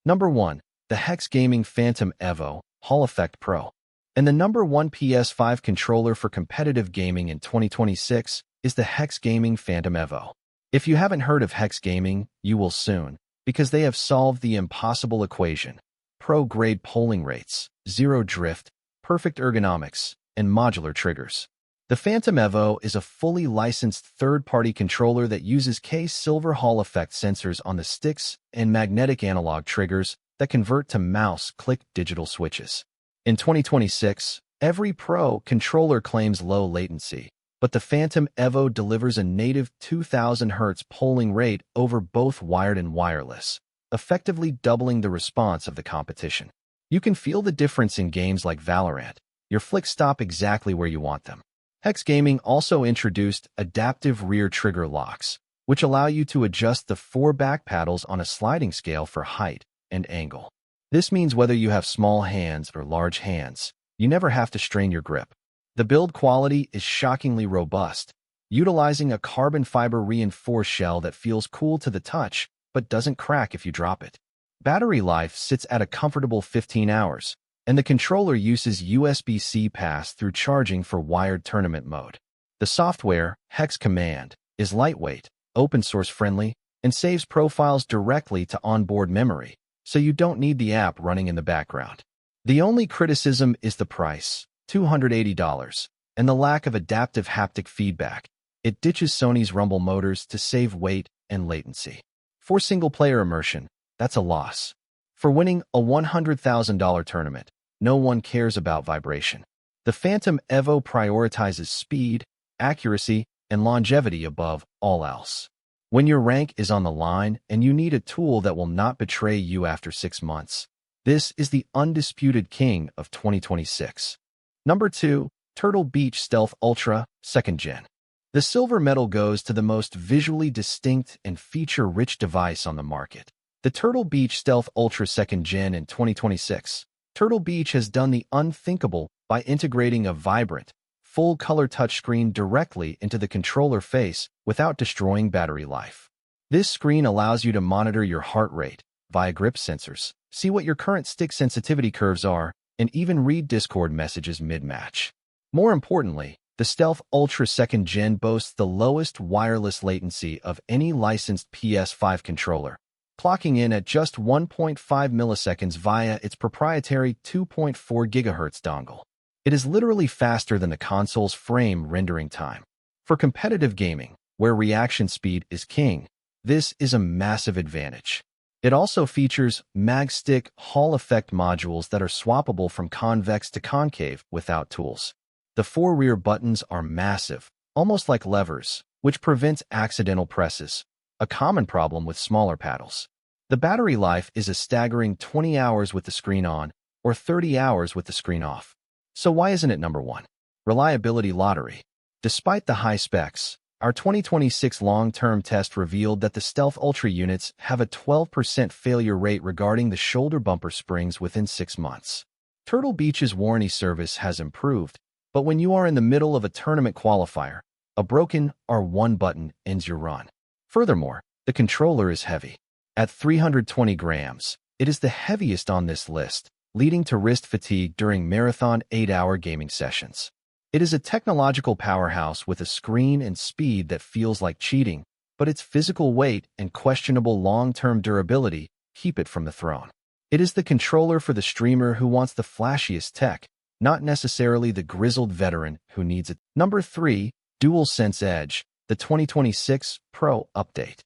Number 1. The Hex Gaming Phantom Evo Hall Effect Pro. And the number 1 PS5 controller for competitive gaming in 2026 is the Hex Gaming Phantom Evo. If you haven't heard of Hex Gaming, you will soon, because they have solved the impossible equation: pro-grade polling rates, zero drift, perfect ergonomics, and modular triggers. The Phantom Evo is a fully licensed third-party controller that uses K-Silver Hall effect sensors on the sticks and magnetic analog triggers that convert to mouse-click digital switches. In 2026, every Pro controller claims low latency, but the Phantom Evo delivers a native 2000 Hz polling rate over both wired and wireless, effectively doubling the response of the competition. You can feel the difference in games like Valorant. Your flicks stop exactly where you want them. Hex Gaming also introduced adaptive rear trigger locks, which allow you to adjust the 4 back paddles on a sliding scale for height and angle. This means whether you have small hands or large hands, you never have to strain your grip. The build quality is shockingly robust, utilizing a carbon fiber reinforced shell that feels cool to the touch but doesn't crack if you drop it. Battery life sits at a comfortable 15 hours, and the controller uses USB-C pass-through charging for wired tournament mode. The software, Hex Command, is lightweight, open-source friendly, and saves profiles directly to onboard memory, so you don't need the app running in the background. The only criticism is the price, $280, and the lack of adaptive haptic feedback. It ditches Sony's Rumble motors to save weight and latency. For single-player immersion, that's a loss. For winning a $100,000 tournament, no one cares about vibration. The Phantom Evo prioritizes speed, accuracy, and longevity above all else. When your rank is on the line and you need a tool that will not betray you after 6 months, this is the undisputed king of 2026. Number 2. Turtle Beach Stealth Ultra 2nd Gen. The silver medal goes to the most visually distinct and feature-rich device on the market, the Turtle Beach Stealth Ultra 2nd Gen in 2026. Turtle Beach has done the unthinkable by integrating a vibrant, full-color touchscreen directly into the controller face without destroying battery life. This screen allows you to monitor your heart rate via grip sensors, see what your current stick sensitivity curves are, and even read Discord messages mid-match. More importantly, the Stealth Ultra 2nd Gen boasts the lowest wireless latency of any licensed PS5 controller, clocking in at just 1.5 milliseconds via its proprietary 2.4 GHz dongle. It is literally faster than the console's frame rendering time. For competitive gaming, where reaction speed is king, this is a massive advantage. It also features MagStick Hall effect modules that are swappable from convex to concave without tools. The 4 rear buttons are massive, almost like levers, which prevents accidental presses, a common problem with smaller paddles. The battery life is a staggering 20 hours with the screen on, or 30 hours with the screen off. So why isn't it number 1? Reliability lottery. Despite the high specs, our 2026 long-term test revealed that the Stealth Ultra units have a 12% failure rate regarding the shoulder bumper springs within 6 months. Turtle Beach's warranty service has improved, but when you are in the middle of a tournament qualifier, a broken R1 button ends your run. Furthermore, the controller is heavy. At 320 grams, it is the heaviest on this list, leading to wrist fatigue during marathon 8-hour gaming sessions. It is a technological powerhouse with a screen and speed that feels like cheating, but its physical weight and questionable long-term durability keep it from the throne. It is the controller for the streamer who wants the flashiest tech, not necessarily the grizzled veteran who needs it. Number 3. DualSense Edge, the 2026 Pro Update.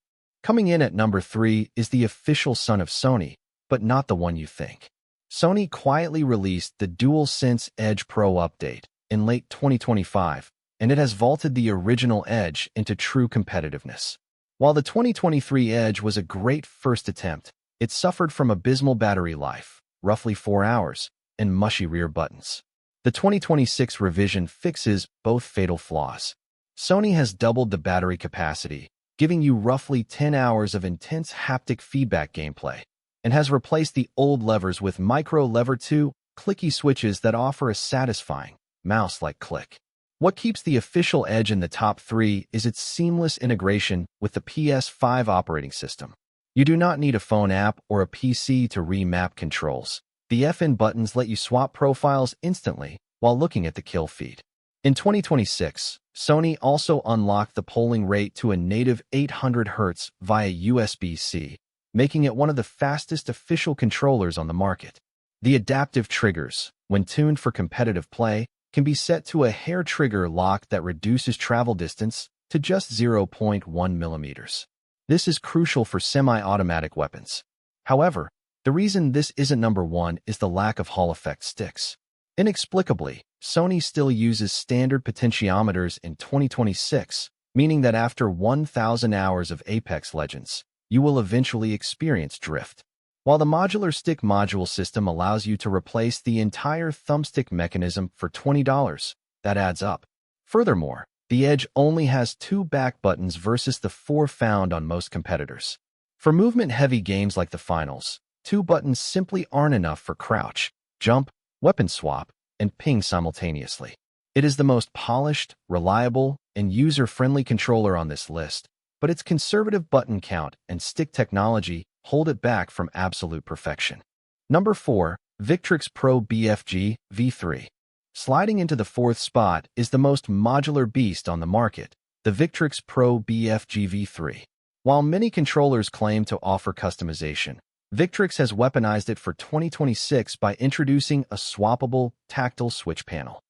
Coming in at number 3 is the official son of Sony, but not the one you think. Sony quietly released the DualSense Edge Pro Update in late 2025, and it has vaulted the original Edge into true competitiveness. While the 2023 Edge was a great first attempt, it suffered from abysmal battery life, roughly 4 hours, and mushy rear buttons. The 2026 revision fixes both fatal flaws. Sony has doubled the battery capacity, giving you roughly 10 hours of intense haptic feedback gameplay, and has replaced the old levers with micro lever 2 clicky switches that offer a satisfying, mouse-like click. What keeps the official Edge in the top 3 is its seamless integration with the PS5 operating system. You do not need a phone app or a PC to remap controls. The FN buttons let you swap profiles instantly while looking at the kill feed. In 2026, Sony also unlocked the polling rate to a native 800 Hz via USB-C, making it one of the fastest official controllers on the market. The adaptive triggers, when tuned for competitive play, can be set to a hair trigger lock that reduces travel distance to just 0.1 millimeters. This is crucial for semi-automatic weapons. However, the reason this isn't number one is the lack of Hall effect sticks. Inexplicably, Sony still uses standard potentiometers in 2026, meaning that after 1,000 hours of Apex Legends, you will eventually experience drift. While the modular stick module system allows you to replace the entire thumbstick mechanism for $20, that adds up. Furthermore, the Edge only has 2 back buttons versus the 4 found on most competitors. For movement-heavy games like the finals, 2 buttons simply aren't enough for crouch, jump, weapon swap, and ping simultaneously. It is the most polished, reliable, and user-friendly controller on this list, but its conservative button count and stick technology hold it back from absolute perfection. Number 4. Victrix Pro BFG V3. Sliding into the 4th spot is the most modular beast on the market, the Victrix Pro BFG V3. While many controllers claim to offer customization, Victrix has weaponized it for 2026 by introducing a swappable, tactile switch panel.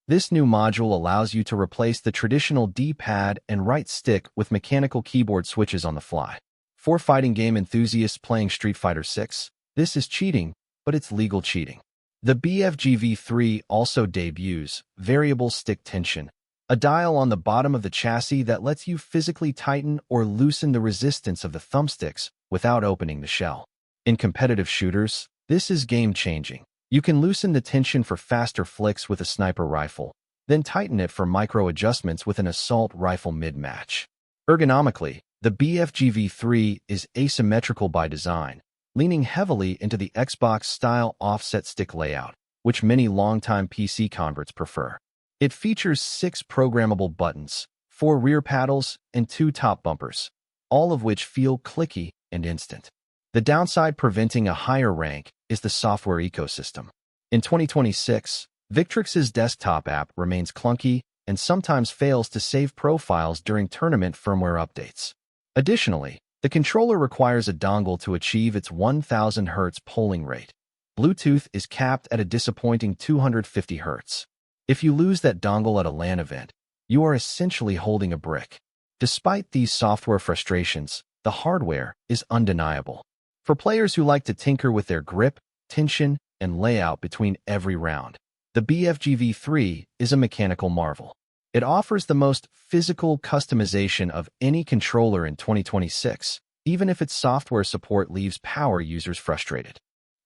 This new module allows you to replace the traditional D-pad and right stick with mechanical keyboard switches on the fly. For fighting game enthusiasts playing Street Fighter 6, this is cheating, but it's legal cheating. The BFG V3 also debuts variable stick tension, a dial on the bottom of the chassis that lets you physically tighten or loosen the resistance of the thumbsticks without opening the shell. In competitive shooters, this is game-changing. You can loosen the tension for faster flicks with a sniper rifle, then tighten it for micro-adjustments with an assault rifle mid-match. Ergonomically, the BFG V3 is asymmetrical by design, leaning heavily into the Xbox-style offset stick layout, which many longtime PC converts prefer. It features 6 programmable buttons, 4 rear paddles, and 2 top bumpers, all of which feel clicky and instant. The downside preventing a higher rank is the software ecosystem. In 2026, Victrix's desktop app remains clunky and sometimes fails to save profiles during tournament firmware updates. Additionally, the controller requires a dongle to achieve its 1000 Hz polling rate. Bluetooth is capped at a disappointing 250 Hz. If you lose that dongle at a LAN event, you are essentially holding a brick. Despite these software frustrations, the hardware is undeniable. For players who like to tinker with their grip, tension, and layout between every round, the BFG V3 is a mechanical marvel. It offers the most physical customization of any controller in 2026, even if its software support leaves power users frustrated.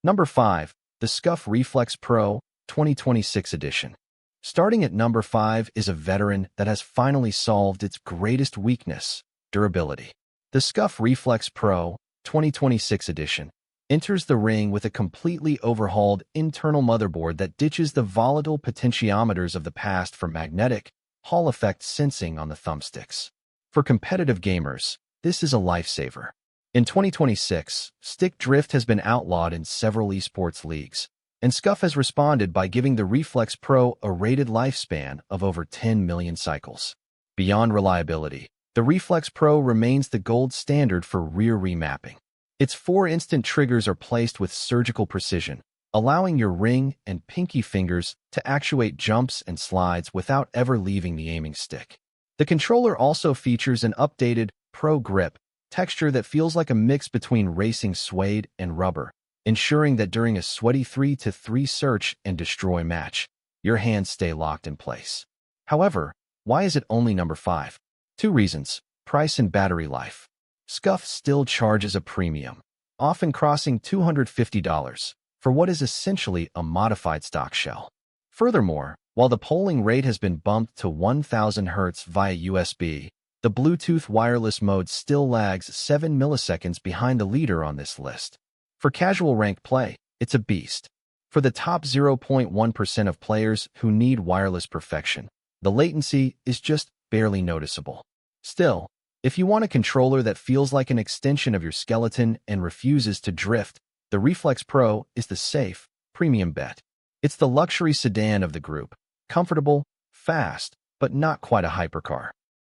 Number 5. The SCUF Reflex Pro 2026 Edition. Starting at number 5 is a veteran that has finally solved its greatest weakness, durability. The SCUF Reflex Pro 2026 Edition enters the ring with a completely overhauled internal motherboard that ditches the volatile potentiometers of the past for magnetic, Hall effect sensing on the thumbsticks. For competitive gamers, this is a lifesaver. In 2026, stick drift has been outlawed in several esports leagues, and SCUF has responded by giving the Reflex Pro a rated lifespan of over 10 million cycles. Beyond reliability, the Reflex Pro remains the gold standard for rear remapping. Its 4 instant triggers are placed with surgical precision, allowing your ring and pinky fingers to actuate jumps and slides without ever leaving the aiming stick. The controller also features an updated Pro Grip texture that feels like a mix between racing suede and rubber, ensuring that during a sweaty 3-3 search and destroy match, your hands stay locked in place. However, why is it only number 5? 2 reasons: price and battery life. SCUF still charges a premium, often crossing $250, for what is essentially a modified stock shell. Furthermore, while the polling rate has been bumped to 1000 Hz via USB, the Bluetooth wireless mode still lags 7 milliseconds behind the leader on this list. For casual ranked play, it's a beast. For the top 0.1% of players who need wireless perfection, the latency is just barely noticeable. Still, If you want a controller that feels like an extension of your skeleton and refuses to drift, the Reflex Pro is the safe, premium bet. It's the luxury sedan of the group, comfortable, fast, but not quite a hypercar.